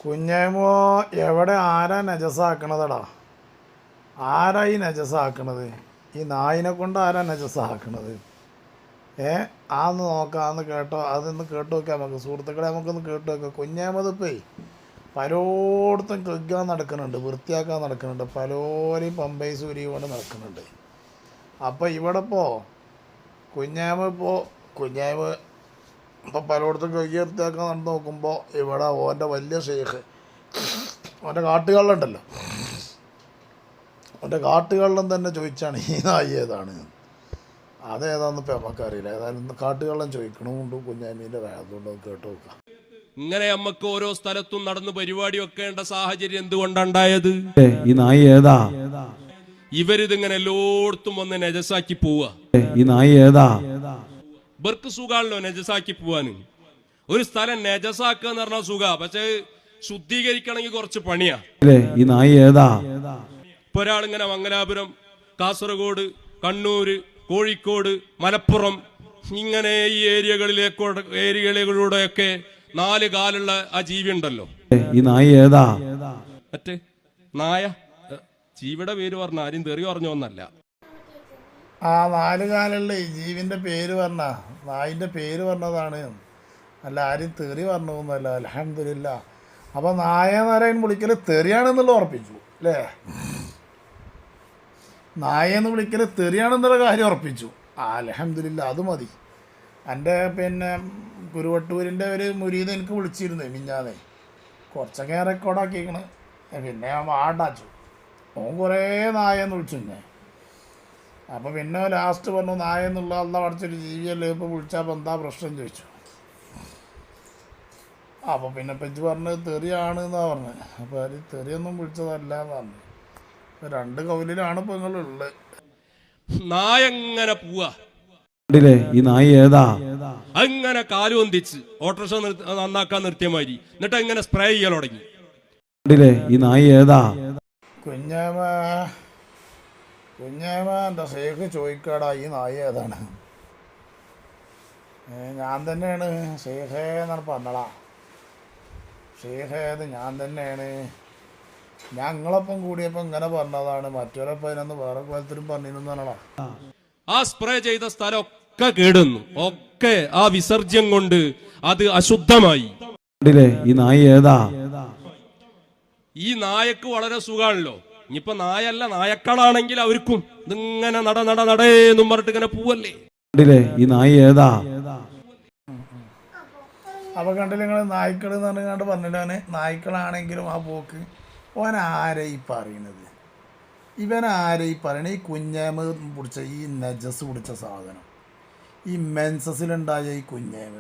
കുഞ്ഞേമോ എവിടെ ആരാ നജസാക്കണതടാ? ആരാ ഈ നജസാക്കണത്? ഈ നായിനെ കൊണ്ട് ആരാ നജസാക്കണത്? ആന്ന് നോക്കാം, അന്ന് കേട്ടോ, അതൊന്ന് കേട്ട് നോക്കാം നമുക്ക്. സുഹൃത്തുക്കളെ, നമുക്കൊന്ന് കേട്ട് നോക്കാം. കുഞ്ഞേമതിപ്പേ പലയിടത്തും കഴുകാൻ നടക്കുന്നുണ്ട്, വൃത്തിയാക്കാൻ നടക്കുന്നുണ്ട്, പലരെയും പമ്പൈസ് ഉരി കൊണ്ട് നടക്കുന്നുണ്ട്. അപ്പോൾ ഇവിടെ കുഞ്ഞേമ ഇപ്പോൾ പലയിടത്തും കഴുകി വൃത്തിയാക്കാൻ നടന്ന് നോക്കുമ്പോൾ ഇവിടെ ഓൻ്റെ വലിയ ഷെയ്ഖ്, ഓൻ്റെ കാട്ടുകള്ളുണ്ടല്ലോ, ഓൻ്റെ കാട്ടുകള്ളം തന്നെ ചോദിച്ചാണ് ഈ നായി ഏതാണ്, അതേതാണെന്ന് ഇപ്പം നമുക്കറിയില്ല. ഏതായാലും കാട്ടുകള്ളം ചോദിക്കണമുണ്ട് കുഞ്ഞാമീൻ്റെ അതുകൊണ്ട് കേട്ട് നോക്കാം. ഇങ്ങനെ നമുക്ക് ഓരോ സ്ഥലത്തും നടന്ന് പരിപാടി വെക്കേണ്ട സാഹചര്യം എന്തുകൊണ്ടുണ്ടായത്? ഈ നായി ഏതാ? ഇവരിതിങ്ങനെ എല്ലായിടത്തും വന്ന് നജസാക്കി പോവാ. ഈ നായി ഏതാ? ഇവർക്ക് സുഖാണല്ലോ നജസാക്കി പോവാന്. ഒരു സ്ഥലം നജസാക്കുക എന്ന് പറഞ്ഞാൽ സുഖ, പക്ഷെ ശുദ്ധീകരിക്കണമെങ്കിൽ കുറച്ച് പണിയാ. ഈ നായി ഏതാ? ഇപ്പൊ ഒരാളിങ്ങനെ മംഗലാപുരം, കാസർഗോഡ്, കണ്ണൂര്, കോഴിക്കോട്, മലപ്പുറം ഇങ്ങനെ ഈ ഏരിയകളിലൂടെയൊക്കെ 4 കാലുള്ള ആ ജീവി ഉണ്ടല്ലോ. ഈ നായി ഏതാ? മറ്റേ നായ, ജീവിയുടെ പേര് പറഞ്ഞ ആരും തെറി പറഞ്ഞോന്നല്ല. ആ 4 കാലുള്ള ഈ ജീവിൻ്റെ പേര് പറഞ്ഞ, നായിൻ്റെ പേര് പറഞ്ഞതാണ്, അല്ല ആരും തെറി പറഞ്ഞൊന്നുമല്ല. അൽഹംദുലില്ലാ. അപ്പോൾ നായെന്ന് പറയാൻ വിളിക്കൽ തെറിയാണെന്നുള്ള ഉറപ്പിച്ചു അല്ലേ? നായെന്ന് വിളിക്കൽ തെറിയാണെന്നുള്ള കാര്യം ഉറപ്പിച്ചു. അൽഹംദുലില്ലാ, അത് മതി. എൻ്റെ കുരുവട്ടൂരിൻ്റെ ഒരു മുരീദ് എനിക്ക് വിളിച്ചിരുന്നു മിഞ്ഞാന്നേ, കുറച്ചൊക്കെ റെക്കോർഡാക്കിയിരിക്കണ്. പിന്നെ ഞാൻ വാണ്ടാച്ചു, ഓൻ കുറേ നായെന്ന് വിളിച്ചു തന്നെ. അപ്പോൾ പിന്നെ ലാസ്റ്റ് പറഞ്ഞു നായെന്നുള്ള അള്ള പഠിച്ചൊരു ജീവിയല്ലേ, ഇപ്പോൾ വിളിച്ചപ്പോൾ എന്താ പ്രശ്നം ചോദിച്ചു. അപ്പോൾ പിന്നെ പെഞ്ച് പറഞ്ഞത് തെറിയാണ് എന്നാണ് പറഞ്ഞത്. അപ്പോൾ അത് തെറിയൊന്നും വിളിച്ചതല്ല എന്ന് പറഞ്ഞു. 2 കൗലിലാണ് ഇപ്പോൾ നിങ്ങളുള്ളത്. നായ എങ്ങനെ പോവാ? ഈ നായി ഏതാ? അങ്ങനെ കാലുവന്തിച്ച് ഓട്ടോറിക്ഷ നന്നാക്കാൻ നിർത്തിയ മാതിരി, എന്നിട്ട് അങ്ങനെ സ്പ്രേ ചെയ്യാൻ തുടങ്ങി. ഈ നായി ഏതാ? കുഞ്ഞാമ എൻ്റെ ഷേഖ് ചോദിക്കാടാ, ഈ നായി ഏതാണ്? ഞാൻ തന്നെയാണ് ഷേഖേ എന്നാണ് പറഞ്ഞടാ. ഷേഖേത് ഞാൻ തന്നെയാണ്. ഞങ്ങളൊപ്പം കൂടിയപ്പോൾ ഇങ്ങനെ പറഞ്ഞതാണ്, മറ്റൊരപ്പം അതിനൊന്ന് വേറെ കോലത്തിലും പറഞ്ഞിരുന്നതാണടാ. ആ സ്പ്രേ ചെയ്ത സ്ഥലമൊക്കെ കേടുന്നു, ഒക്കെ ആ വിസർജ്യം കൊണ്ട് അത് അശുദ്ധമായി. ഈ നായി ഏതാ? ഈ നായക്ക് വളരെ സുഖാണല്ലോ. ഇനിയിപ്പോ നായല്ല നായക്കളാണെങ്കിൽ അവർക്കും ഇതിങ്ങനെ നടേന്നും പറഞ്ഞിട്ട് ഇങ്ങനെ പോവല്ലേ. ഈ നായി ഏതാ? അപ്പൊ കണ്ടില്ല നിങ്ങൾ, നായ്ക്കൾ എന്ന് പറഞ്ഞാണ്ട് പറഞ്ഞില്ലാണ്. നായ്ക്കളാണെങ്കിലും ആ പോക്ക് ഓൻ ആരെ ഈ പറയണത്? ഇവൻ ആരെ ഈ പറയണ? ഈ കുഞ്ഞേമ പിടിച്ച ഈ നജസ് പിടിച്ച സാധനം, ഈ മെൻസസിലുണ്ടായ ഈ കുഞ്ഞേമ,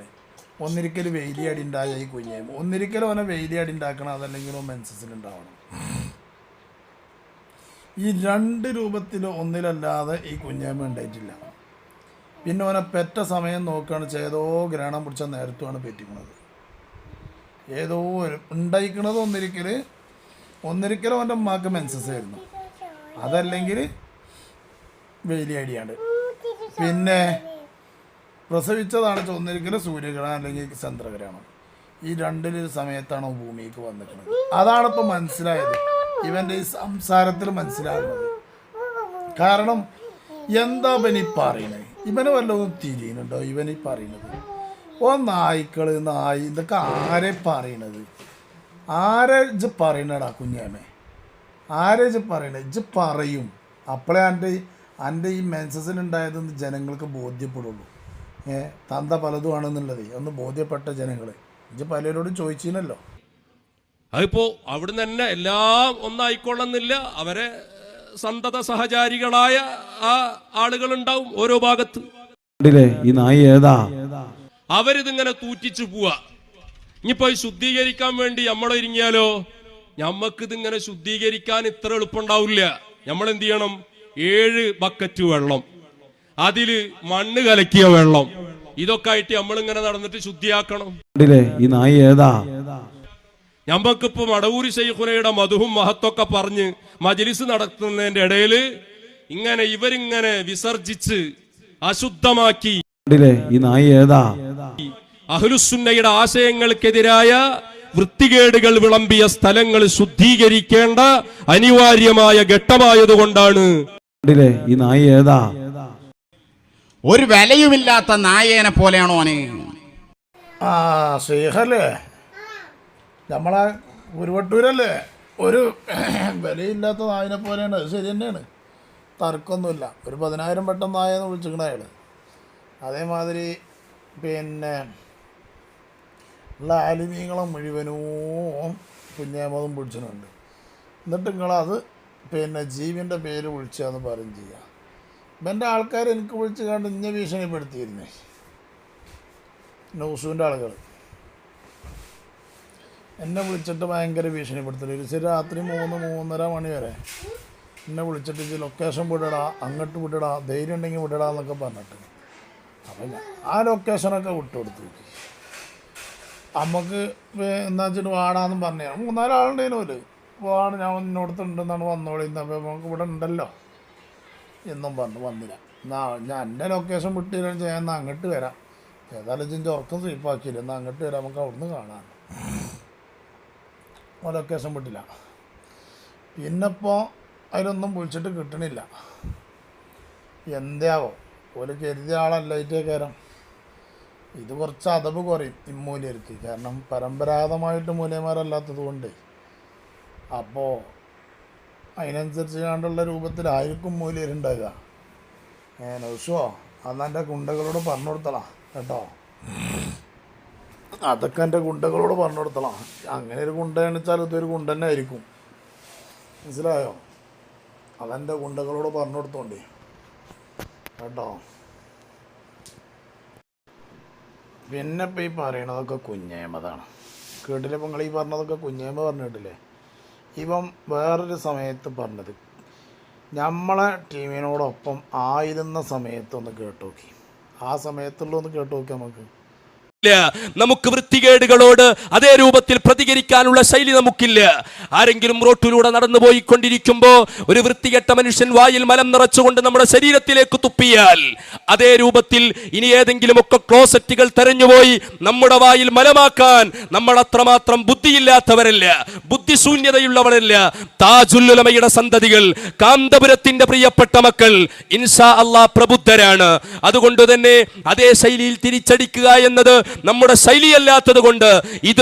ഒന്നിരിക്കൽ വെയിലിയാടി ഉണ്ടായ ഈ കുഞ്ഞേമ, ഒന്നിരിക്കലും ഓനെ വെയിലിയാടി ഉണ്ടാക്കണം, അതല്ലെങ്കിൽ മെൻസസിലുണ്ടാവണം. ഈ 2 രൂപത്തിൽ ഒന്നിലല്ലാതെ ഈ കുഞ്ഞേമ ഉണ്ടായിട്ടില്ല. പിന്നെ ഓനെ പെറ്റ സമയം നോക്കുകയാണ്, ഏതോ ഗ്രഹണം പിടിച്ച നേരത്തുമാണ് പെറ്റിക്കണത്. ഏതോ ഉണ്ടായിക്കണത് ഒന്നിരിക്കലും അവൻ്റെ അമ്മക്ക് മെൻസസ് ആയിരുന്നു, അതല്ലെങ്കിൽ വെയിലിയാടിയാണ്. പിന്നെ പ്രസവിച്ചതാണ് ഒന്നിരിക്കലും സൂര്യഗ്രഹണം അല്ലെങ്കിൽ ചന്ദ്രഗ്രഹണം. ഈ 2 സമയത്താണ് ഭൂമിക്ക് വന്നിട്ടുള്ളത്. അതാണിപ്പോൾ മനസ്സിലായത്, ഇവൻ്റെ ഈ സംസാരത്തിൽ മനസ്സിലാകുന്നത്. കാരണം എന്താ ഇവനീ പറയണത്? ഇവന് വല്ലതും തിരിയുന്നുണ്ടോ ഇവനീ പറയുന്നത്? നായ്ക്കൾ, നായി, ഇതൊക്കെ ആരെ പറയണത്? ആരെ ഇജ്ജ് പറയണടാ കുഞ്ഞാമേ? ആരെ ഇജ്ജ് പറയണത്? ഇജ്ജ് പറയും, അപ്പോഴേ എൻ്റെ ഈ മെൻസസിലുണ്ടായതെന്ന് ജനങ്ങൾക്ക് ബോധ്യപ്പെടുള്ളൂ. തന്ത പലതുമാണെന്നുള്ളത് ഒന്ന് ബോധ്യപ്പെട്ട ജനങ്ങൾ. ഇജ്ജ് പലരോടും ചോദിച്ചില്ലല്ലോ. അതിപ്പോ അവിടുന്ന് തന്നെ എല്ലാം ഒന്നായിക്കൊള്ളുന്നില്ല. അവരെ സന്തത സഹചാരികളായ ആ ആളുകളുണ്ടാവും ഓരോ ഭാഗത്ത്. ഈ നായി ഏതാ? അവരിതിങ്ങനെ തൂറ്റിച്ചു പോവാ. ഇനിയിപ്പോ ശുദ്ധീകരിക്കാൻ വേണ്ടി നമ്മളൊരുങ്ങിയാലോ, ഞമ്മക്കിതിങ്ങനെ ശുദ്ധീകരിക്കാൻ ഇത്ര എളുപ്പമുണ്ടാവില്ല. നമ്മളെന്ത് ചെയ്യണം? 7 ബക്കറ്റ് വെള്ളം, അതില് മണ്ണ് കലക്കിയ വെള്ളം, ഇതൊക്കെ ആയിട്ട് നമ്മളിങ്ങനെ നടന്നിട്ട് ശുദ്ധിയാക്കണം. ഈ നായി ഏതാ? ഞമ്മക്കിപ്പോ മടവൂരി ശൈഖുനയുടെ മധുഹും മഹത്വമൊക്കെ പറഞ്ഞ് മജ്ലിസ് നടത്തുന്നതിന്റെ ഇടയിൽ ഇവരിങ്ങനെ വിസർജിച്ച് അശുദ്ധമാക്കി ഈ നായി ഏതാ? അഹ്ലുസുന്നയുടെ ആശയങ്ങൾക്കെതിരായ വൃത്തികേടുകൾ വിളമ്പിയ സ്ഥലങ്ങൾ ശുദ്ധീകരിക്കേണ്ട അനിവാര്യമായ ഘട്ടമായതുകൊണ്ടാണ്. കണ്ടില്ലേ ഈ നായി ഏതാ? ഒരു വിലയുമില്ലാത്ത നായേനെ പോലെയാണോ ഓന്? ആ ശേഖല്ലേ, നമ്മളെ ഉരുവട്ടൂരല്ലേ, ഒരു വിലയില്ലാത്ത നായിനെ പോലെയാണ്. അത് ശരി തന്നെയാണ്, തർക്കമൊന്നുമില്ല. ഒരു 10,000 വട്ടം നായെന്ന് വിളിച്ചിരിക്കണ അയാൾ. അതേമാതിരി പിന്നെ ഉള്ള ആലിമീങ്ങളെ മുഴുവനും കുഞ്ഞേമതും പിടിച്ചിട്ടുണ്ട്. എന്നിട്ട് നിങ്ങളത് പിന്നെ ജീവൻ്റെ പേര് വിളിച്ചാന്ന് പറയും ചെയ്യുക. ഇവൻ്റെ ആൾക്കാർ എനിക്ക് വിളിച്ച് കണ്ട് ഇന്നെ ഭീഷണിപ്പെടുത്തിയിരുന്നേ, ന്യൂസിൻ്റെ ആളുകൾ എന്നെ വിളിച്ചിട്ട് ഭയങ്കര ഭീഷണിപ്പെടുത്തൽ. ഒരു രാത്രി 3-3:30 മണി വരെ എന്നെ വിളിച്ചിട്ട് ലൊക്കേഷൻ വിടടാ, അങ്ങോട്ട് വിടടാ, ധൈര്യം ഉണ്ടെങ്കിൽ വിടടാ എന്നൊക്കെ പറഞ്ഞിട്ട്. അപ്പം ആ ലൊക്കേഷനൊക്കെ വിട്ടുകൊടുത്തു. നമുക്ക് എന്താ വെച്ചിട്ട് വാടാന്നും പറഞ്ഞു. 3-4 ആളുണ്ടേനു ഒരു വാട്, ഞാൻ ഇന്നോടത്തുണ്ടെന്നാണ് വന്നോളി, അപ്പോൾ നമുക്ക് ഇവിടെ ഉണ്ടല്ലോ എന്നും പറഞ്ഞു. വന്നില്ല. ഞാൻ എൻ്റെ ലൊക്കേഷൻ വിട്ട് തരാൻ ചെയ്യാൻ, എന്നാൽ അങ്ങോട്ട് വരാം, ഏതായാലും ചെഞ്ച് ഉറക്കം സ്വീപ്പാക്കിയില്ല, എന്നാൽ അങ്ങോട്ട് വരാം, നമുക്ക് അവിടുന്ന് കാണാൻ. ആ ലൊക്കേഷൻ വിട്ടില്ല. പിന്നിപ്പോൾ അതിലൊന്നും വിളിച്ചിട്ട് കിട്ടണില്ല. എന്താവോ ഓല് കരുതിയ ആളല്ലായിട്ടേ കയറാം. ഇത് കുറച്ച് അതവ് കുറയും ഇമ്മൂല്യർക്ക്, കാരണം പരമ്പരാഗതമായിട്ട് മൂല്യന്മാരല്ലാത്തത് കൊണ്ട്. അപ്പോൾ അതിനനുസരിച്ച് കണ്ടുള്ള രൂപത്തിലായിരിക്കും മൂല്യരുണ്ടാകുക. നൗഷോ അന്ന് എൻ്റെ ഗുണ്ടകളോട് പറഞ്ഞു കൊടുത്തളാം കേട്ടോ, അതൊക്കെ എൻ്റെ ഗുണ്ടകളോട് പറഞ്ഞു കൊടുത്തളാം. അങ്ങനെ ഒരു ഗുണ്ടയെന്ന് വെച്ചാൽ ഇതൊരു ഗുണ്ട തന്നെ ആയിരിക്കും, മനസ്സിലായോ? അതെൻ്റെ ഗുണ്ടകളോട് പറഞ്ഞു കൊടുത്തോണ്ടേ കേട്ടോ. പിന്നെ ഇപ്പം ഈ പറയണതൊക്കെ കുഞ്ഞേമതാണ്. കേട്ടില്ലേ? ഇപ്പം നിങ്ങൾ ഈ പറഞ്ഞതൊക്കെ കുഞ്ഞേമ പറഞ്ഞു കേട്ടില്ലേ? ഇപ്പം വേറൊരു സമയത്ത് പറഞ്ഞത് നമ്മളെ ടീമിനോടൊപ്പം ആയിരുന്ന സമയത്തൊന്ന് കേട്ടു നോക്കി, ആ സമയത്തുള്ളൊന്ന് കേട്ടു നോക്കി. നമുക്ക് വൃത്തികേടുകളോട് അതേ രൂപത്തിൽ പ്രതികരിക്കാനുള്ള ശൈലി നമുക്കില്ല. ആരെങ്കിലും റോട്ടിലൂടെ നടന്നു പോയിക്കൊണ്ടിരിക്കുമ്പോ ഒരു വൃത്തികെട്ട മനുഷ്യൻ വായിൽ മലം നിറച്ചുകൊണ്ട് നമ്മുടെ ശരീരത്തിലേക്ക് തുപ്പിയാൽ അതേ രൂപത്തിൽ ഇനി ഏതെങ്കിലുമൊക്കെ ക്ലോസറ്റുകൾ തെരഞ്ഞുപോയി നമ്മുടെ വായിൽ മലമാക്കാൻ നമ്മൾ അത്രമാത്രം ബുദ്ധിയില്ലാത്തവരല്ല, ബുദ്ധിശൂന്യതയുള്ളവരല്ല. താജുല്ലുലമയുടെ സന്തതികൾ, കാന്തപുരത്തിന്റെ പ്രിയപ്പെട്ട മക്കൾ ഇൻഷാ അല്ലാഹ് പ്രബുദ്ധരാണ്. അതുകൊണ്ട് തന്നെ അതേ ശൈലിയിൽ തിരിച്ചടിക്കുക എന്നത് നമ്മുടെ ശൈലിയല്ലാത്തത് കൊണ്ട് ഇത്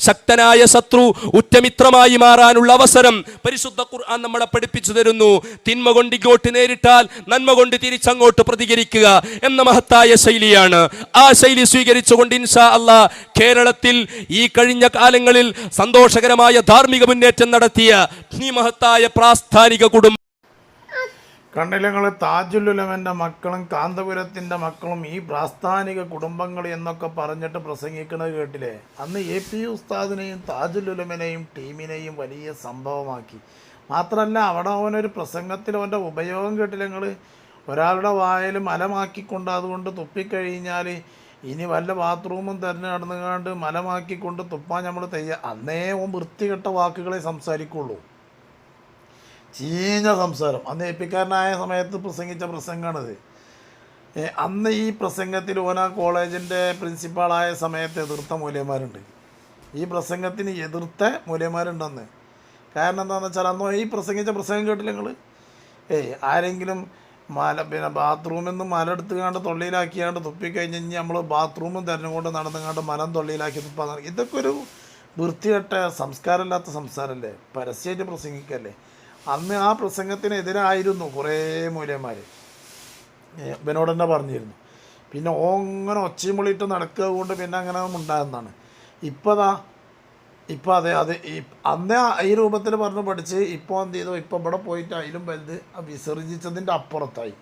ശക്തനായ ശത്രു ഉറ്റമിത്രമായി മാറാനുള്ള അവസരം പരിശുദ്ധ ഖുർആൻ നമ്മളെ പഠിപ്പിച്ചു തരുന്നു. തിന്മ കൊണ്ട് ഇങ്ങോട്ട് നേരിട്ടാൽ നന്മ കൊണ്ട് തിരിച്ചങ്ങോട്ട് പ്രതികരിക്കുക എന്ന മഹത്തായ ശൈലിയാണ്. ആ ശൈലി സ്വീകരിച്ചുകൊണ്ട് ഇൻഷാ അല്ലാഹ് കേരളത്തിൽ ഈ കഴിഞ്ഞ കാലങ്ങളിൽ സന്തോഷകരമായ ധാർമ്മിക മുന്നേറ്റം നടത്തിയ ഈ മഹത്തായ പ്രാസ്ഥാനിക കുടുംബം കണ്ടില്ല നിങ്ങൾ? താജുല്ലുലമൻ്റെ മക്കളും കാന്തപുരത്തിൻ്റെ മക്കളും ഈ പ്രാസ്ഥാനിക കുടുംബങ്ങൾ എന്നൊക്കെ പറഞ്ഞിട്ട് പ്രസംഗിക്കുന്നത് കേട്ടില്ലേ? അന്ന് AP ഉസ്താദിനെയും താജുല്ലുലമനെയും ടീമിനെയും വലിയ സംഭവമാക്കി. മാത്രമല്ല അവിടെ അവനൊരു പ്രസംഗത്തിൽ അവൻ്റെ ഉപയോഗം കേട്ടില്ല നിങ്ങൾ? ഒരാളുടെ വായിൽ മലമാക്കിക്കൊണ്ട് അതുകൊണ്ട് തുപ്പിക്കഴിഞ്ഞാൽ ഇനി വല്ല ബാത്റൂമും തിരഞ്ഞു നടന്നുകൊണ്ട് മലമാക്കിക്കൊണ്ട് തുപ്പാൻ നമ്മൾ അന്നേ ഓൻ വൃത്തികെട്ട വാക്കുകളെ സംസാരിക്കുള്ളൂ, ചീഞ്ഞ സംസാരം. അന്ന് ഏപ്പിക്കാരനായ സമയത്ത് പ്രസംഗിച്ച പ്രസംഗമാണിത്. അന്ന് ഈ പ്രസംഗത്തിൽ ഓന കോളേജിൻ്റെ പ്രിൻസിപ്പാളായ സമയത്ത് എതിർത്ത മൂല്യന്മാരുണ്ട്. ഈ പ്രസംഗത്തിന് എതിർത്ത മൂല്യന്മാരുണ്ടെന്ന്. കാരണം എന്താണെന്ന് വെച്ചാൽ അന്ന് ഈ പ്രസംഗിച്ച പ്രസംഗം കേട്ടില്ല നിങ്ങൾ? ആരെങ്കിലും പിന്നെ ബാത്റൂമിൽ നിന്ന് മലെടുത്ത് കണ്ട് തൊള്ളിയിലാക്കിയാണ്ട് തുപ്പിക്കഴിഞ്ഞ് കഴിഞ്ഞാൽ നമ്മൾ ബാത്റൂമും തിരഞ്ഞുകൊണ്ട് നടന്നുകൊണ്ട് മലം തൊള്ളിയിലാക്കി തുപ്പാൻ. ഇതൊക്കെ ഒരു വൃത്തികെട്ട സംസ്കാരമില്ലാത്ത സംസാരമല്ലേ, പരസ്യമായിട്ട് പ്രസംഗിക്കല്ലേ. അന്ന് ആ പ്രസംഗത്തിനെതിരായിരുന്നു കുറേ മൂല്യന്മാർ, ഇവനോട് തന്നെ പറഞ്ഞിരുന്നു. പിന്നെ ഓങ്ങനെ ഒച്ചയും വിളിയിട്ട് നടക്കുക കൊണ്ട് പിന്നെ അങ്ങനെ ഉണ്ടാകുന്നതാണ്. ഇപ്പം അതെ അന്നേ ഈ രൂപത്തിൽ പറഞ്ഞ് പഠിച്ച് ഇപ്പോൾ എന്ത് ചെയ്തു? ഇപ്പം ഇവിടെ പോയിട്ട് അതിലും വലുത് വിസർജിച്ചതിൻ്റെ അപ്പുറത്തായി.